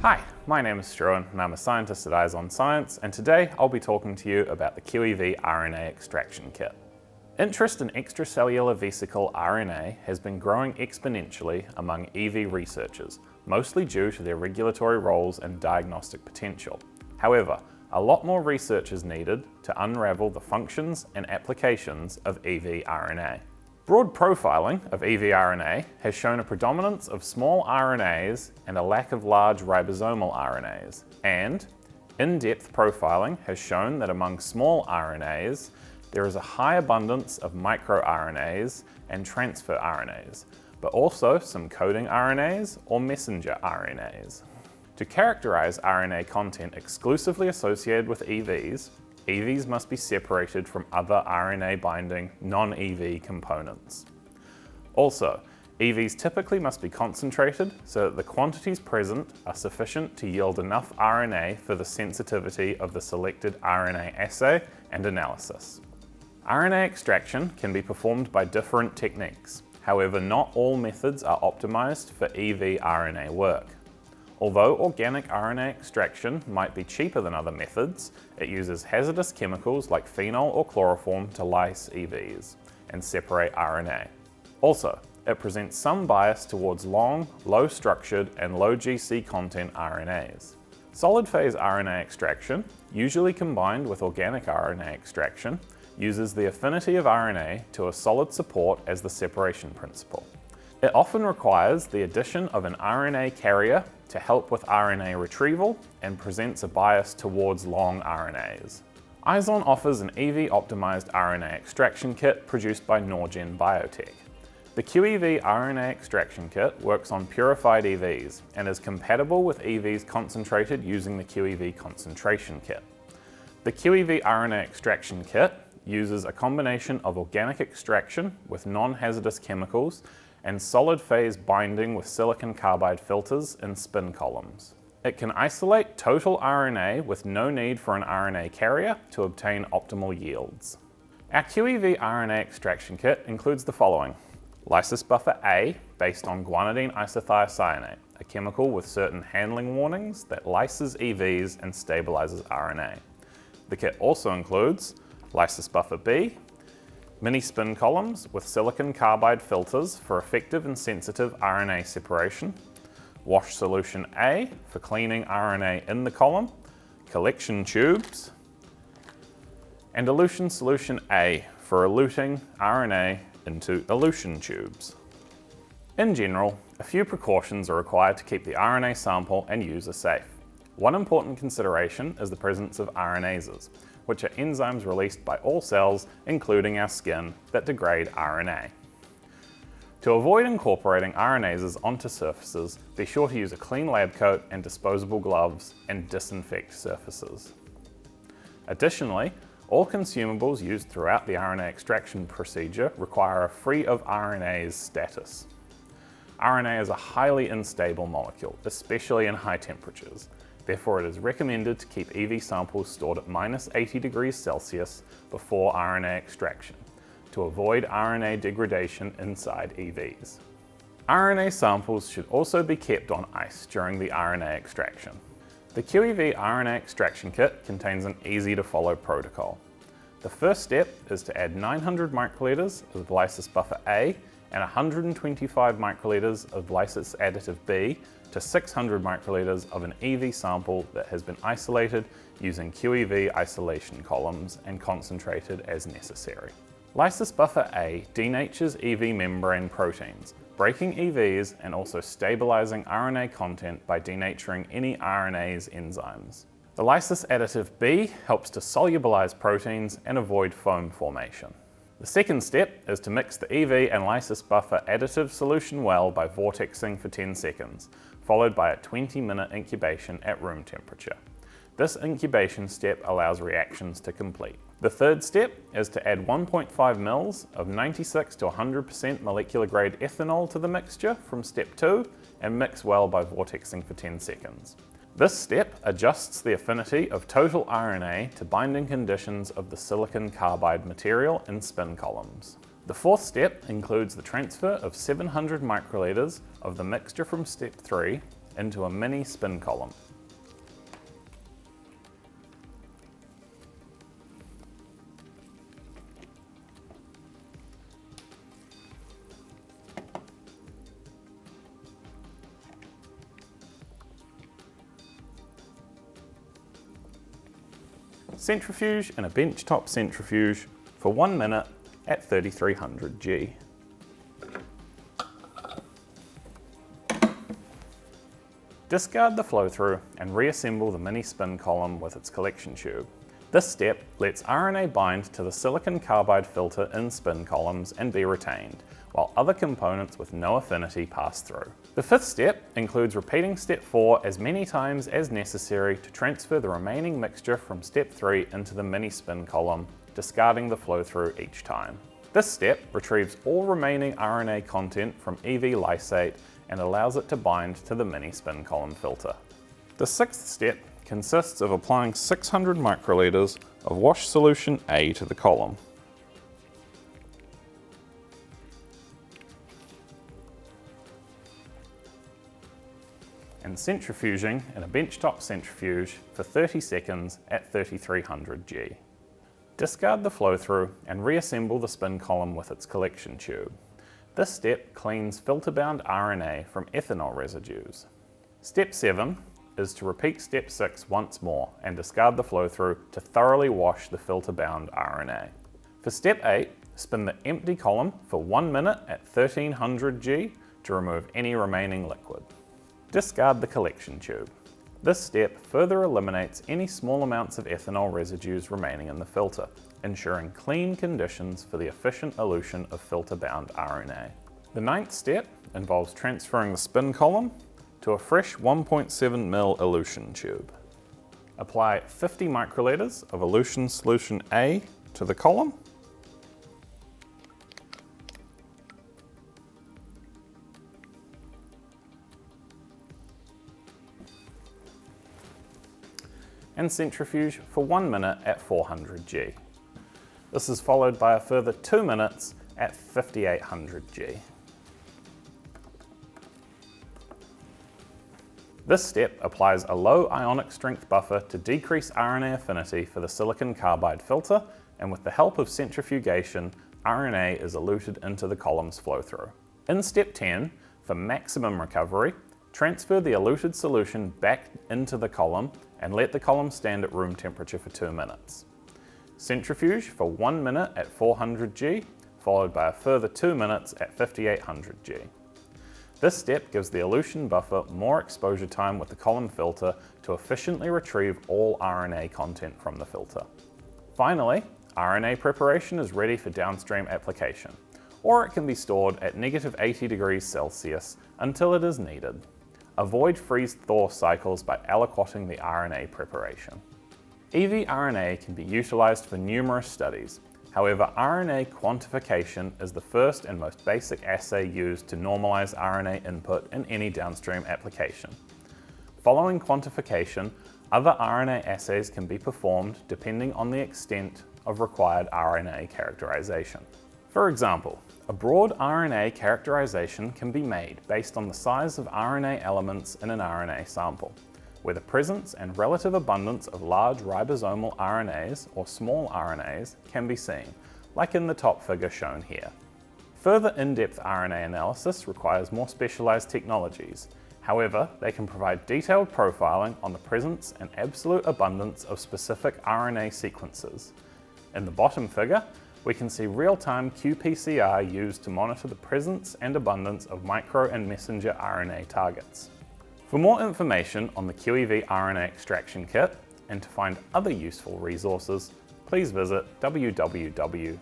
Hi, my name is Struan and I'm a scientist at Eyes on Science, and today I'll be talking to you about the qEV RNA Extraction Kit. Interest in extracellular vesicle RNA has been growing exponentially among EV researchers, mostly due to their regulatory roles and diagnostic potential. However, a lot more research is needed to unravel the functions and applications of EV RNA. Broad profiling of EV RNA has shown a predominance of small RNAs and a lack of large ribosomal RNAs, and in-depth profiling has shown that among small RNAs, there is a high abundance of microRNAs and transfer RNAs, but also some coding RNAs or messenger RNAs. To characterize RNA content exclusively associated with EVs, EVs must be separated from other RNA-binding non-EV components. Also, EVs typically must be concentrated so that the quantities present are sufficient to yield enough RNA for the sensitivity of the selected RNA assay and analysis. RNA extraction can be performed by different techniques. However, not all methods are optimized for EV RNA work. Although organic RNA extraction might be cheaper than other methods, it uses hazardous chemicals like phenol or chloroform to lyse EVs and separate RNA. Also, it presents some bias towards long, low-structured and low GC content RNAs. Solid phase RNA extraction, usually combined with organic RNA extraction, uses the affinity of RNA to a solid support as the separation principle. It often requires the addition of an RNA carrier to help with RNA retrieval and presents a bias towards long RNAs. Izon offers an EV-optimized RNA extraction kit produced by Norgen Biotech. The qEV RNA Extraction Kit works on purified EVs and is compatible with EVs concentrated using the qEV Concentration Kit. The qEV RNA Extraction Kit uses a combination of organic extraction with non-hazardous chemicals and solid phase binding with silicon carbide filters in spin columns. It can isolate total RNA with no need for an RNA carrier to obtain optimal yields. Our qEV RNA extraction kit includes the following: lysis buffer A, based on guanidine isothiocyanate, a chemical with certain handling warnings that lyses EVs and stabilizes RNA. The kit also includes lysis buffer B, mini spin columns with silicon carbide filters for effective and sensitive RNA separation, wash solution A for cleaning RNA in the column, collection tubes, and elution solution A for eluting RNA into elution tubes. In general, a few precautions are required to keep the RNA sample and user safe. One important consideration is the presence of RNases, which are enzymes released by all cells, including our skin, that degrade RNA. To avoid incorporating RNases onto surfaces, be sure to use a clean lab coat and disposable gloves and disinfect surfaces. Additionally, all consumables used throughout the RNA extraction procedure require a free of RNase status. RNA is a highly unstable molecule, especially in high temperatures. Therefore, it is recommended to keep EV samples stored at -80 degrees Celsius before RNA extraction to avoid RNA degradation inside EVs. RNA samples should also be kept on ice during the RNA extraction. The qEV RNA Extraction Kit contains an easy-to-follow protocol. The first step is to add 900 microliters of lysis buffer A and 125 microliters of lysis additive B to 600 microliters of an EV sample that has been isolated using qEV isolation columns and concentrated as necessary. Lysis buffer A denatures EV membrane proteins, breaking EVs and also stabilizing RNA content by denaturing any RNase enzymes. The lysis additive B helps to solubilize proteins and avoid foam formation. The second step is to mix the EV and lysis buffer additive solution well by vortexing for 10 seconds, followed by a 20-minute incubation at room temperature. This incubation step allows reactions to complete. The third step is to add 1.5 mL of 96 to 100% molecular grade ethanol to the mixture from step 2 and mix well by vortexing for 10 seconds. This step adjusts the affinity of total RNA to binding conditions of the silicon carbide material in spin columns. The fourth step includes the transfer of 700 microliters of the mixture from step 3 into a mini spin column. Centrifuge in a benchtop centrifuge for 1 minute at 3300 G. Discard the flow-through and reassemble the mini spin column with its collection tube. This step lets RNA bind to the silicon carbide filter in spin columns and be retained, while other components with no affinity pass through. The fifth step includes repeating step 4 as many times as necessary to transfer the remaining mixture from step 3 into the mini spin column, discarding the flow-through each time. This step retrieves all remaining RNA content from EV lysate and allows it to bind to the mini spin column filter. The sixth step consists of applying 600 microliters of wash solution A to the column. And centrifuging in a benchtop centrifuge for 30 seconds at 3300 G. Discard the flow-through and reassemble the spin column with its collection tube. This step cleans filter-bound RNA from ethanol residues. Step 7 is to repeat step 6 once more and discard the flow-through to thoroughly wash the filter-bound RNA. For step 8, spin the empty column for 1 minute at 1300 G to remove any remaining liquid. Discard the collection tube. This step further eliminates any small amounts of ethanol residues remaining in the filter, ensuring clean conditions for the efficient elution of filter-bound RNA. The ninth step involves transferring the spin column to a fresh 1.7 ml elution tube. Apply 50 microliters of elution solution A to the column. And centrifuge for 1 minute at 400 G. This is followed by a further 2 minutes at 5800 G. This step applies a low ionic strength buffer to decrease RNA affinity for the silicon carbide filter, and with the help of centrifugation, RNA is eluted into the column's flow-through. In step 10, for maximum recovery, transfer the eluted solution back into the column and let the column stand at room temperature for 2 minutes. Centrifuge for 1 minute at 400 G, followed by a further 2 minutes at 5800 G. This step gives the elution buffer more exposure time with the column filter to efficiently retrieve all RNA content from the filter. Finally, RNA preparation is ready for downstream application, or it can be stored at -80°C until it is needed. Avoid freeze-thaw cycles by aliquoting the RNA preparation. EV RNA can be utilised for numerous studies. However, RNA quantification is the first and most basic assay used to normalise RNA input in any downstream application. Following quantification, other RNA assays can be performed depending on the extent of required RNA characterisation. For example, a broad RNA characterisation can be made based on the size of RNA elements in an RNA sample, where the presence and relative abundance of large ribosomal RNAs or small RNAs can be seen, like in the top figure shown here. Further in-depth RNA analysis requires more specialised technologies. However, they can provide detailed profiling on the presence and absolute abundance of specific RNA sequences. In the bottom figure, we can see real-time qPCR used to monitor the presence and abundance of micro and messenger RNA targets. For more information on the qEV RNA Extraction Kit and to find other useful resources, please visit www.izon.com.